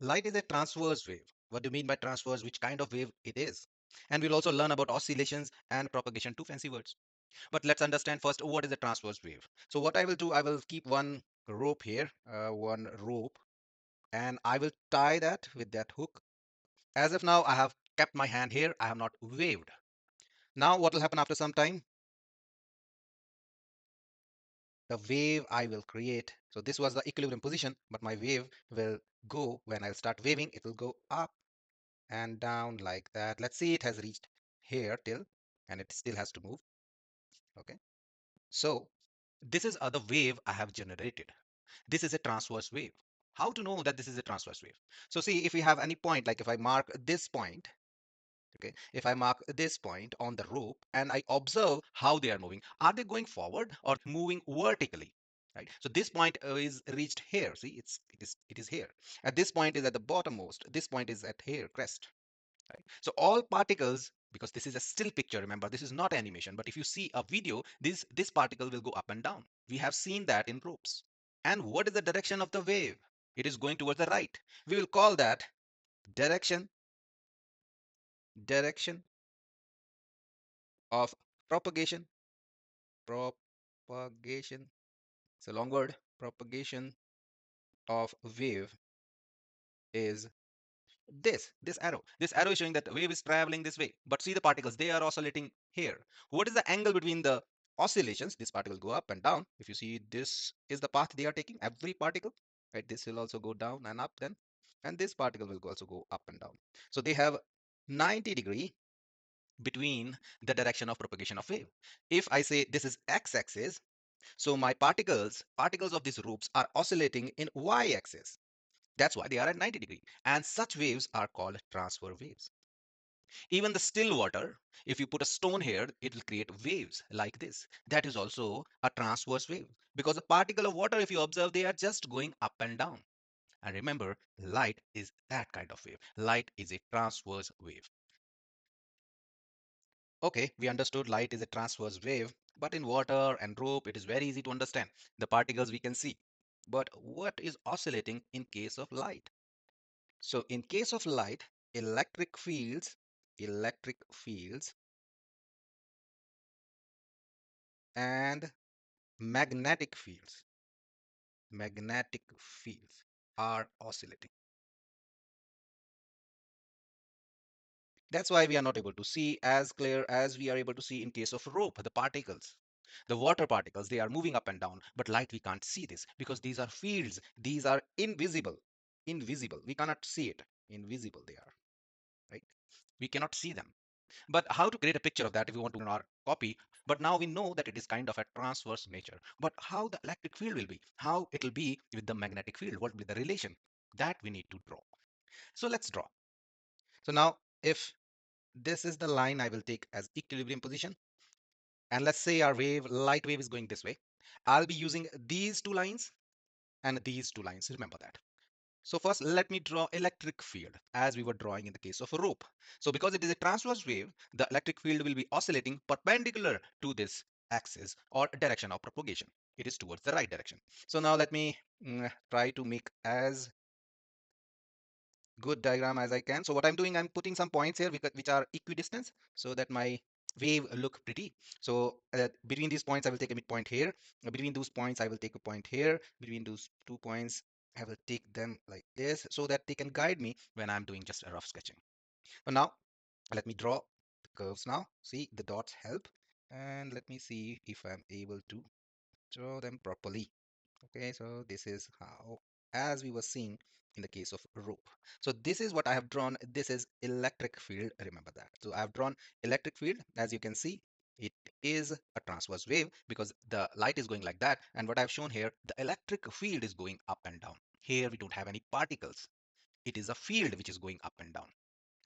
Light is a transverse wave. What do you mean by transverse? Which kind of wave it is? And we'll also learn about oscillations and propagation, two fancy words. But let's understand first what is a transverse wave. So what I will do, I will keep one rope here, one rope, and I will tie that with that hook. As of now, I have kept my hand here. I have not waved. Now what will happen after some time? The wave I will create. So this was the equilibrium position, but my wave will go when I start waving. It will go up and down like that. Let's see, it has reached here till, and it still has to move. Okay. So this is the wave I have generated. This is a transverse wave. How to know that this is a transverse wave? So see, if we have any point, like if I mark this point, okay, if I mark this point on the rope and I observe how they are moving, are they going forward or moving vertically? Right. So this point is reached here. See, it is here. At this point is at the bottommost. This point is at here, crest. Right. So all particles, because this is a still picture, remember, this is not animation, but if you see a video, this particle will go up and down. We have seen that in ropes. And what is the direction of the wave? It is going towards the right. We will call that direction of propagation. Propagation. It's a long word. Propagation of wave is this arrow is showing that the wave is traveling this way, but see the particles, they are oscillating here. What is the angle between the oscillations? This particle go up and down. If you see, this is the path they are taking, every particle, right? This will also go down and up then, and this particle will also go up and down. So they have 90-degree between the direction of propagation of wave. If I say this is x-axis, so my particles of these ropes are oscillating in y-axis. That's why they are at 90-degree. And such waves are called transverse waves. Even the still water, if you put a stone here, it will create waves like this. That is also a transverse wave. Because a particle of water, if you observe, they are just going up and down. And remember, light is that kind of wave. Light is a transverse wave. Okay, we understood light is a transverse wave, but in water and rope, it is very easy to understand. The particles we can see. But what is oscillating in case of light? So in case of light, electric fields and magnetic fields, magnetic fields are oscillating. That's why we are not able to see as clear as we are able to see in case of rope, the particles. The water particles, they are moving up and down, but light, we can't see this because these are fields. These are invisible. Invisible. We cannot see it. Invisible they are, right? We cannot see them. But how to create a picture of that if we want to in our copy? But now we know that it is kind of a transverse nature. But how the electric field will be, how it will be with the magnetic field, what will be the relation? That we need to draw. So let's draw. So now if this is the line I will take as equilibrium position, and let's say our light wave is going this way, I'll be using these two lines and these two lines. Remember that. So first, let me draw electric field as we were drawing in the case of a rope. So because it is a transverse wave, the electric field will be oscillating perpendicular to this axis or direction of propagation. It is towards the right direction. So now let me try to make as good diagram as I can. So what I'm doing, I'm putting some points here which are equidistant so that my wave look pretty. So between these points, I will take a midpoint here. Between those points, I will take a point here. Between those 2 points, I will take them like this so that they can guide me when I'm doing just a rough sketching. So now let me draw the curves now. See, the dots help. And let me see if I'm able to draw them properly. Okay, so this is how, as we were seeing in the case of rope. So this is what I have drawn. This is electric field. Remember that. So I have drawn electric field. As you can see, it is a transverse wave because the light is going like that. And what I've shown here, the electric field is going up and down. Here we don't have any particles. It is a field which is going up and down.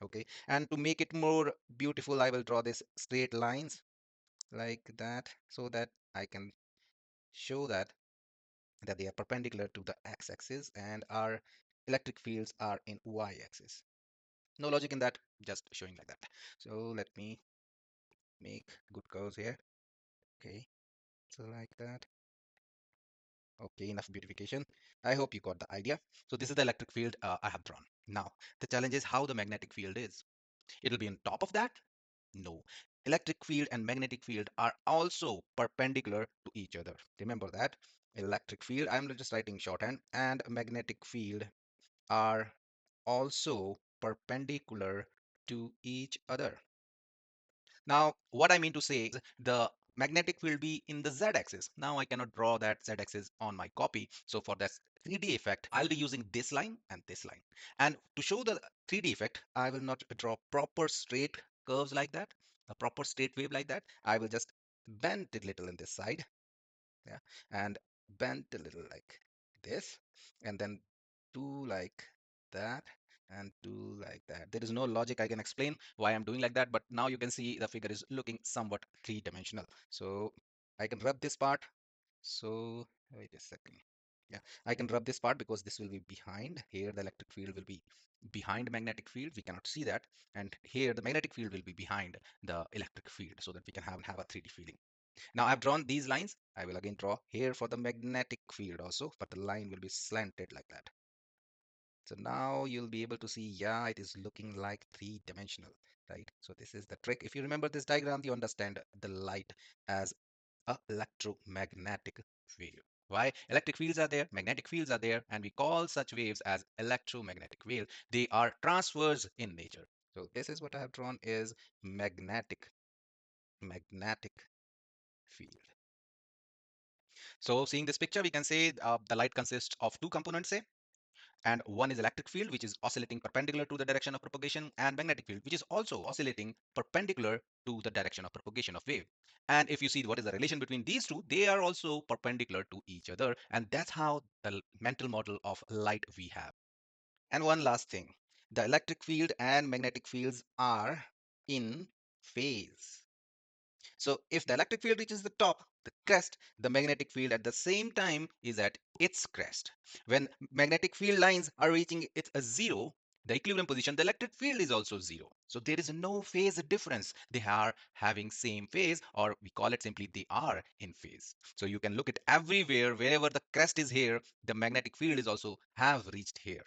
Okay. And to make it more beautiful, I will draw this straight lines like that so that I can show that they are perpendicular to the x-axis and our electric fields are in y-axis. No logic in that, just showing like that. So let me make good curves here. Okay, so like that. Okay, enough beautification. I hope you got the idea. So this is the electric field I have drawn. Now, the challenge is how the magnetic field is. It'll be on top of that? No. Electric field and magnetic field are also perpendicular to each other. Remember that. Electric field, I'm just writing shorthand, and magnetic field are also perpendicular to each other. Now, what I mean to say is the magnetic field be in the z-axis. Now I cannot draw that z-axis on my copy. So for this 3D effect, I'll be using this line and this line. And to show the 3D effect, I will not draw proper straight curves like that, a proper straight wave like that. I will just bend it a little in this side, yeah, and bend a little like this, and then do like that, and do like that. There is no logic I can explain why I'm doing like that, but now you can see the figure is looking somewhat three-dimensional. So I can rub this part. So wait a second. Yeah, I can rub this part because this will be behind. Here the electric field will be behind magnetic field. We cannot see that. And here the magnetic field will be behind the electric field so that we can have a 3D feeling. Now I've drawn these lines. I will again draw here for the magnetic field also, but the line will be slanted like that. So now you'll be able to see, yeah, it is looking like three-dimensional, right? So this is the trick. If you remember this diagram, you understand the light as a electromagnetic wave. Why? Electric fields are there, magnetic fields are there, and we call such waves as electromagnetic wave. They are transverse in nature. So this is what I have drawn is magnetic field. So seeing this picture, we can say the light consists of two components, say, and one is electric field, which is oscillating perpendicular to the direction of propagation, and magnetic field, which is also oscillating perpendicular to the direction of propagation of wave. And if you see what is the relation between these two, they are also perpendicular to each other, and that's how the mental model of light we have. And one last thing, the electric field and magnetic fields are in phase. So if the electric field reaches the top, the crest, the magnetic field at the same time is at its crest. When magnetic field lines are reaching its a zero, the equilibrium position, the electric field is also zero. So there is no phase difference. They are having same phase, or we call it simply they are in phase. So you can look at everywhere, wherever the crest is here, the magnetic field is also have reached here.